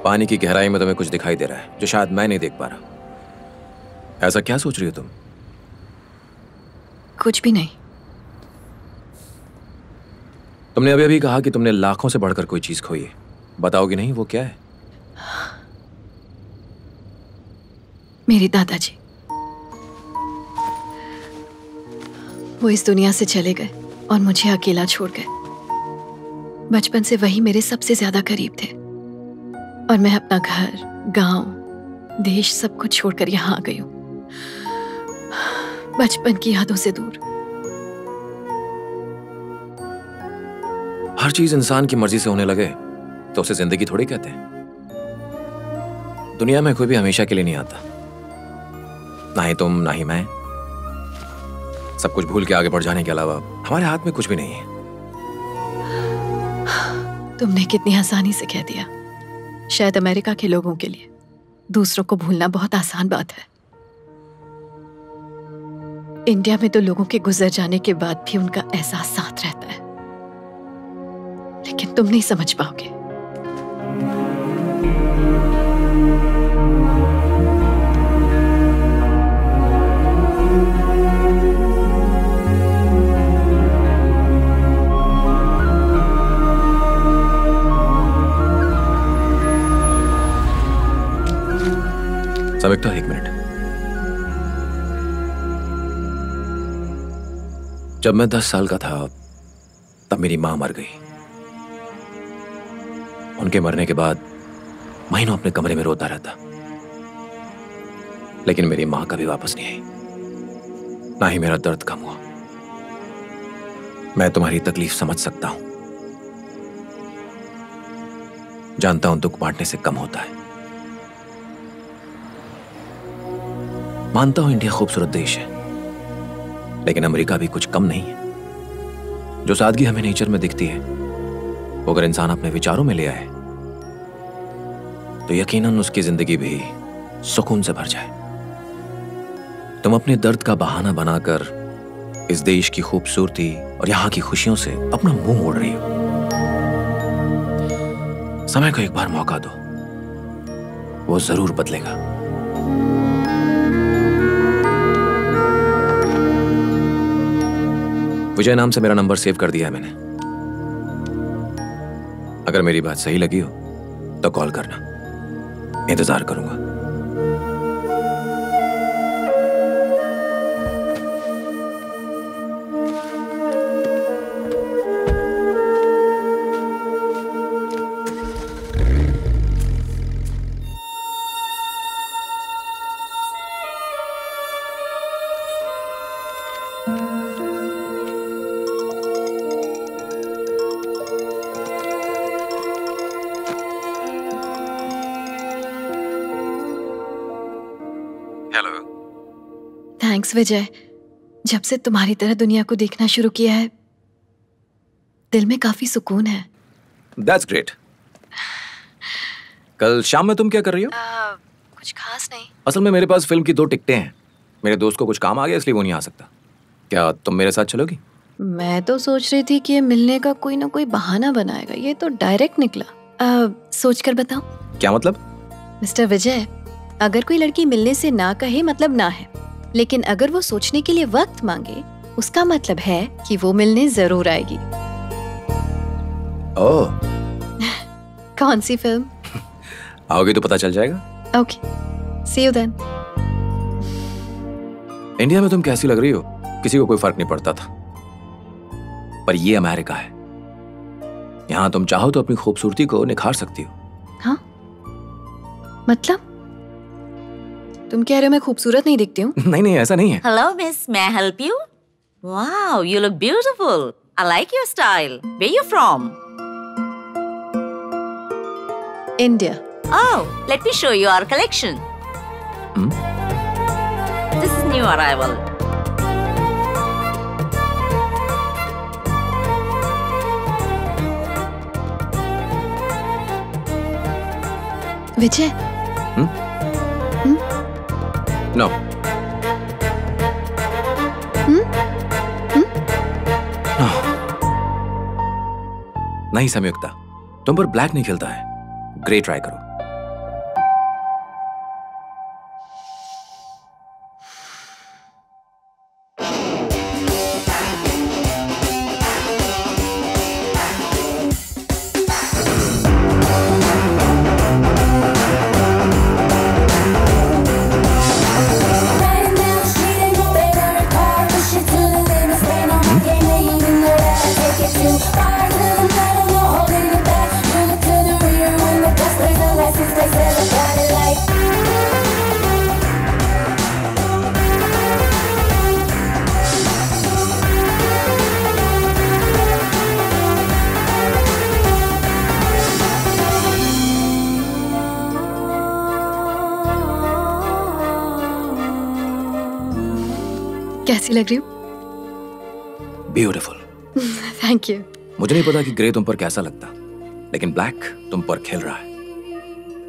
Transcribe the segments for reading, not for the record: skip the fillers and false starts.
पानी की गहराई में तुम्हें कुछ दिखाई दे रहा है जो शायद मैं नहीं देख पा रहा। ऐसा क्या सोच रही हो तुम? कुछ भी नहीं। तुमने अभी अभी कहा कि तुमने लाखों से बढ़कर कोई चीज खोई है। बताओगी नहीं वो क्या है? मेरे दादाजी, वो इस दुनिया से चले गए और मुझे अकेला छोड़ गए। बचपन से वही मेरे सबसे ज्यादा करीब थे और मैं अपना घर, गांव, देश सब कुछ छोड़कर यहां आ गई हूं, बचपन की यादों से दूर। हर चीज इंसान की मर्जी से होने लगे तो उसे जिंदगी थोड़ी कहते हैं। दुनिया में कोई भी हमेशा के लिए नहीं आता, ना ही तुम ना ही मैं। सब कुछ भूल के आगे बढ़ जाने के अलावा हमारे हाथ में कुछ भी नहीं है। तुमने कितनी आसानी से कह दिया। शायद अमेरिका के लोगों के लिए दूसरों को भूलना बहुत आसान बात है। इंडिया में तो लोगों के गुजर जाने के बाद भी उनका एहसास साथ रहता है, लेकिन तुम नहीं समझ पाओगे। समीक्षा, एक मिनट। जब मैं 10 साल का था तब मेरी मां मर गई। उनके मरने के बाद महीनों अपने कमरे में रोता रहता, लेकिन मेरी मां कभी वापस नहीं आई, ना ही मेरा दर्द कम हुआ। मैं तुम्हारी तकलीफ समझ सकता हूं, जानता हूं दुख बांटने से कम होता है। मानता हूं इंडिया खूबसूरत देश है, लेकिन अमेरिका भी कुछ कम नहीं है। जो सादगी हमें नेचर में दिखती है, वो अगर इंसान अपने विचारों में ले आए तो यकीनन उसकी जिंदगी भी सुकून से भर जाए। तुम अपने दर्द का बहाना बनाकर इस देश की खूबसूरती और यहां की खुशियों से अपना मुंह मोड़ रही हो। समय को एक बार मौका दो, वो जरूर बदलेगा। विजय नाम से मेरा नंबर सेव कर दिया है मैंने। अगर मेरी बात सही लगी हो तो कॉल करना, इंतजार करूंगा। थैंक्स विजय। जब से तुम्हारी तरह दुनिया को देखना शुरू किया है, दिल में काफी सुकून है। That's great। कल शाम में तुम क्या कर रही हो? कुछ खास नहीं। असल में मेरे पास फिल्म की 2 टिकटें हैं। मेरे दोस्त को कुछ काम आ गया इसलिए वो नहीं आ सकता। क्या तुम मेरे साथ चलोगी? मैं तो सोच रही थी कि ये मिलने का कोई ना कोई बहाना बनाएगा, ये तो डायरेक्ट निकला। सोचकर बताऊं? क्या मतलब? मिस्टर विजय, अगर कोई लड़की मिलने से ना कहे मतलब ना है, लेकिन अगर वो सोचने के लिए वक्त मांगे उसका मतलब है कि वो मिलने जरूर आएगी। ओह। कौन सी फिल्म? आओगी तो पता चल जाएगा। Okay, see you then. India में तुम कैसी लग रही हो किसी को कोई फर्क नहीं पड़ता था, पर ये अमेरिका है। यहां तुम चाहो तो अपनी खूबसूरती को निखार सकती हो। हाँ? मतलब तुम कह रहे हो मैं खूबसूरत नहीं दिखती हूँ? नहीं नहीं, ऐसा नहीं है। Hello, miss. May I help you? Wow, you look beautiful. I like your style. Where you from? India. Oh, let me show you our collection. This is new arrival. Vijay. No. No. नहीं संयुक्ता, तुम पर black नहीं खिलता है। Grey try करो। कैसी लग रही हूँ? ब्यूटीफुल। Thank you. मुझे नहीं पता कि ग्रे तुम पर कैसा लगता, लेकिन ब्लैक तुम पर खिल रहा है।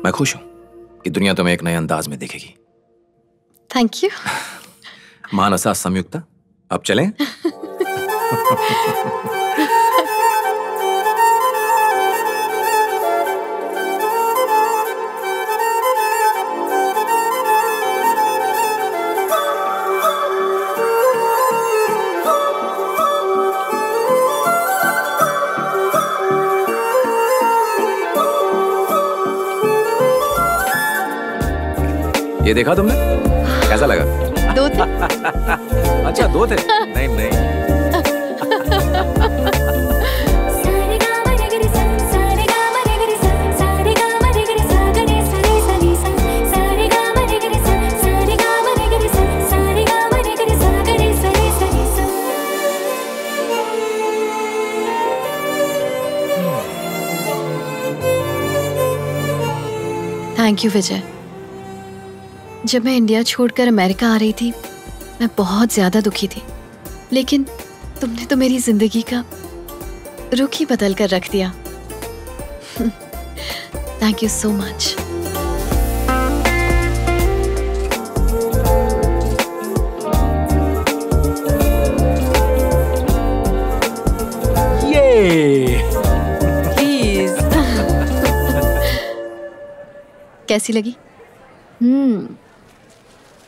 मैं खुश हूं कि दुनिया तुम्हें एक नए अंदाज में देखेगी। Thank you. मानसा संयुक्ता, अब चलें? ये देखा तुमने? कैसा लगा? 2 थे। अच्छा 2 थे? नहीं नहीं। थैंक यू विजय। जब मैं इंडिया छोड़कर अमेरिका आ रही थी, मैं बहुत ज्यादा दुखी थी, लेकिन तुमने तो मेरी जिंदगी का रुख ही बदल कर रख दिया। Thank you so much. Please. कैसी लगी?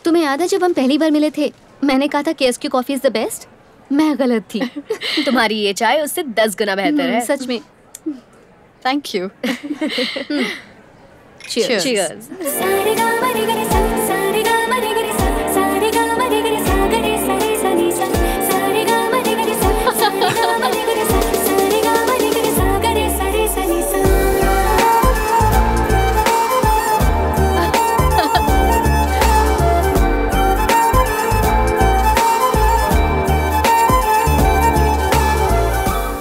तुम्हें याद है जब हम पहली बार मिले थे, मैंने कहा था KSQ coffee is the best? मैं गलत थी। तुम्हारी ये चाय उससे 10 गुना बेहतर है। सच में। Thank you. Cheers. Cheers.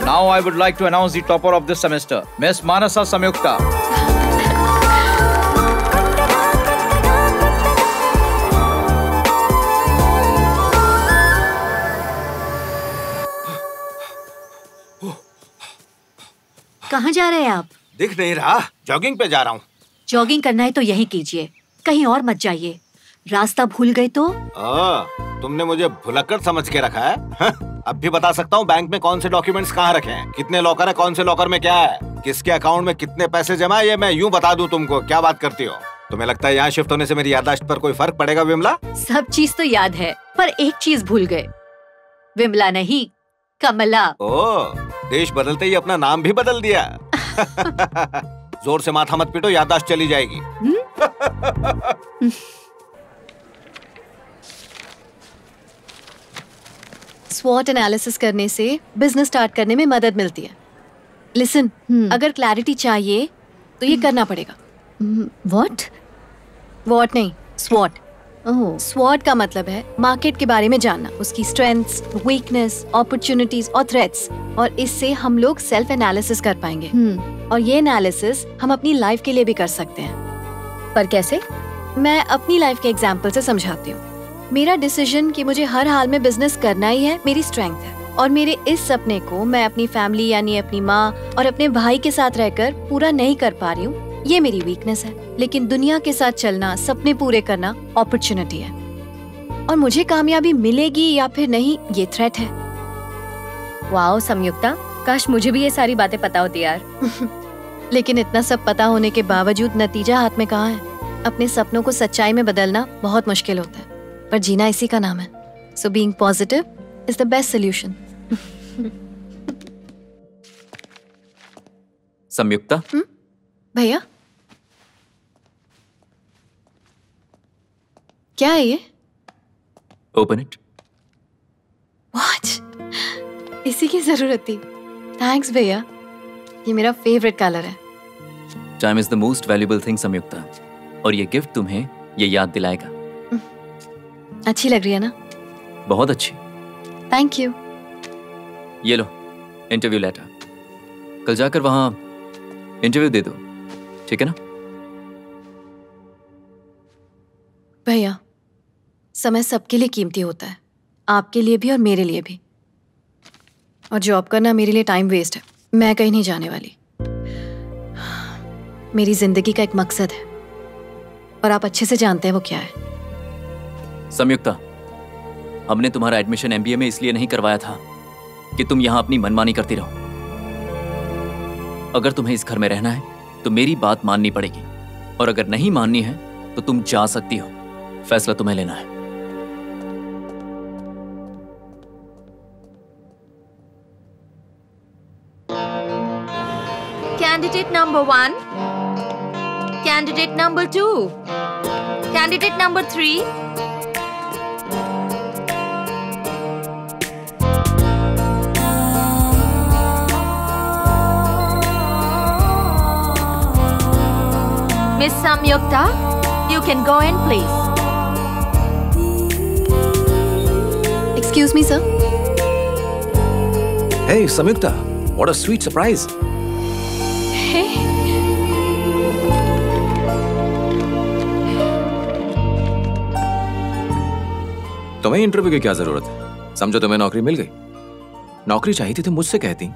Now I would like to announce the topper of this semester, Miss Manasa Samyukta. कहाँ जा रहे हैं आप? दिख नहीं रहा, जॉगिंग पे जा रहा हूँ। जॉगिंग करना है तो यहीं कीजिए, कहीं और मत जाइए। रास्ता भूल गए तो? तुमने मुझे भुलक्कड़ समझ के रखा है? अब भी बता सकता हूँ बैंक में कौन से डॉक्यूमेंट्स कहाँ रखे हैं, कितने लॉकर है, कौन से लॉकर में क्या है, किसके अकाउंट में कितने पैसे जमा है, ये मैं यूँ बता दूँ तुमको? क्या बात करती हो? तुम्हें लगता है यहाँ शिफ्ट होने से मेरी याददाश्त पर कोई फर्क पड़ेगा विमला? सब चीज तो याद है, पर एक चीज भूल गए। विमला नहीं, कमला। ओह, देश बदलते ही अपना नाम भी बदल दिया। जोर से माथा मत पीटो, याददाश्त चली जाएगी। स्वॉट एनालिसिस करने से बिजनेस स्टार्ट करने में मदद मिलती है। लिसन, अगर क्लैरिटी चाहिए तो ये करना पड़ेगा। व्हाट? वॉट नहीं, स्वॉट। ओह, स्वॉट का मतलब है मार्केट के बारे में जानना, उसकी स्ट्रेंथ्स, वीकनेस, अपॉर्चुनिटीज और थ्रेट्स, और इससे हम लोग सेल्फ एनालिसिस कर पाएंगे। और ये एनालिसिस हम अपनी लाइफ के लिए भी कर सकते हैं। पर कैसे? मैं अपनी लाइफ के एग्जाम्पल से समझाती हूँ। मेरा डिसीजन कि मुझे हर हाल में बिजनेस करना ही है मेरी स्ट्रेंथ है, और मेरे इस सपने को मैं अपनी फैमिली यानी अपनी माँ और अपने भाई के साथ रहकर पूरा नहीं कर पा रही हूँ, ये मेरी वीकनेस है। लेकिन दुनिया के साथ चलना, सपने पूरे करना अपॉर्चुनिटी है, और मुझे कामयाबी मिलेगी या फिर नहीं ये थ्रेट है। वाओ संयुक्ता, काश मुझे भी ये सारी बातें पता होती यार। लेकिन इतना सब पता होने के बावजूद नतीजा हाथ में कहाँ है? अपने सपनों को सच्चाई में बदलना बहुत मुश्किल होता है, पर जीना इसी का नाम है। So being positive is the best solution. Sanyukta, भैया क्या है ये? Open it. वॉच, इसी की जरूरत थी। थैंक्स भैया, ये मेरा फेवरेट कलर है। Time is the most valuable thing Sanyukta, और ये गिफ्ट तुम्हें ये याद दिलाएगा। अच्छी लग रही है ना? बहुत अच्छी। Thank you. ये लो इंटरव्यू लेटर, कल जाकर वहां इंटरव्यू दे दो, ठीक है ना? भैया, समय सबके लिए कीमती होता है, आपके लिए भी और मेरे लिए भी। और जॉब करना मेरे लिए टाइम वेस्ट है। मैं कहीं नहीं जाने वाली। मेरी जिंदगी का एक मकसद है और आप अच्छे से जानते हैं वो क्या है। संयुक्ता, हमने तुम्हारा एडमिशन एमबीए में इसलिए नहीं करवाया था कि तुम यहां अपनी मनमानी करती रहो। अगर तुम्हें इस घर में रहना है तो मेरी बात माननी पड़ेगी, और अगर नहीं माननी है तो तुम जा सकती हो। फैसला तुम्हें लेना है। Candidate number 1, candidate number 2, candidate number 3. Miss Samyukta, you can go in, please. Excuse me, sir. Hey, Samyukta, what a sweet surprise. Hey. तुम्हें इंटरव्यू की क्या जरूरत है? समझो तुम्हें नौकरी मिल गई। नौकरी चाहिए थी तो मुझसे कहती,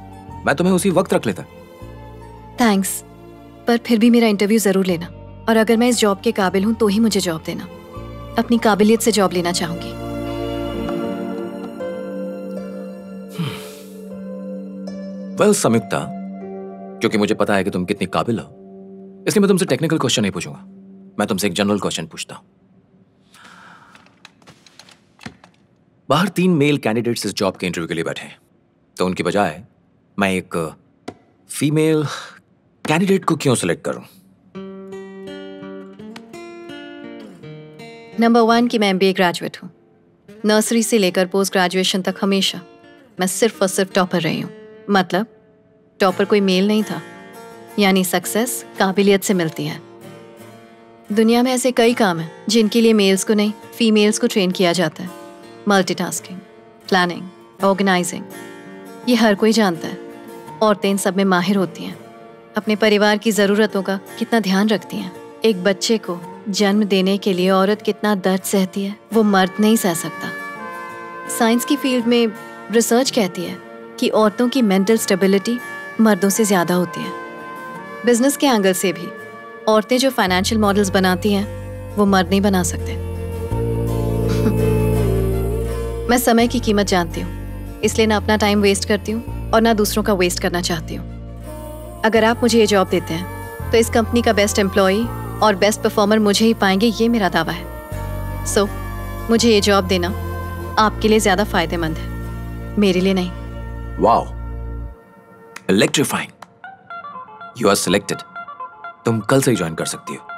मैं तुम्हें उसी वक्त रख लेता। थैंक्स, पर फिर भी मेरा इंटरव्यू जरूर लेना, और अगर मैं इस जॉब के काबिल हूं तो ही मुझे जॉब देना। अपनी काबिलियत से जॉब लेना चाहूंगी। वेल संयुक्ता, क्योंकि मुझे पता है कि तुम कितनी काबिल हो, इसलिए मैं तुमसे टेक्निकल क्वेश्चन नहीं पूछूंगा। मैं तुमसे एक जनरल क्वेश्चन पूछता हूं। बाहर 3 मेल कैंडिडेट्स इस जॉब के इंटरव्यू के लिए बैठे हैं, तो उनकी बजाय मैं एक फीमेल कैंडिडेट को क्यों सिलेक्ट करूं? नंबर 1 कि मैं MBA ग्रेजुएट हूँ। नर्सरी से लेकर पोस्ट ग्रेजुएशन तक हमेशा मैं सिर्फ और सिर्फ टॉपर रही हूँ। मतलब टॉपर कोई मेल नहीं था, यानी सक्सेस काबिलियत से मिलती है। दुनिया में ऐसे कई काम हैं जिनके लिए मेल्स को नहीं, फीमेल्स को ट्रेन किया जाता है। मल्टीटास्किंग, प्लानिंग, ऑर्गेनाइजिंग, ये हर कोई जानता है। औरतें इन सब में माहिर होती हैं। अपने परिवार की ज़रूरतों का कितना ध्यान रखती हैं। एक बच्चे को जन्म देने के लिए औरत कितना दर्द सहती है, वो मर्द नहीं सह सकता। साइंस की फील्ड में रिसर्च कहती है कि औरतों की मेंटल स्टेबिलिटी मर्दों से ज़्यादा होती है। बिजनेस के एंगल से भी औरतें जो फाइनेंशियल मॉडल्स बनाती हैं वो मर्द नहीं बना सकते। मैं समय की कीमत जानती हूँ, इसलिए ना अपना टाइम वेस्ट करती हूँ और ना दूसरों का वेस्ट करना चाहती हूँ। अगर आप मुझे ये जॉब देते हैं तो इस कंपनी का बेस्ट एम्प्लॉई और बेस्ट परफॉर्मर मुझे ही पाएंगे, ये मेरा दावा है। सो मुझे ये जॉब देना आपके लिए ज़्यादा फायदेमंद है, मेरे लिए नहीं। Wow, electrifying. You are selected. तुम कल से ही ज्वाइन कर सकती हो।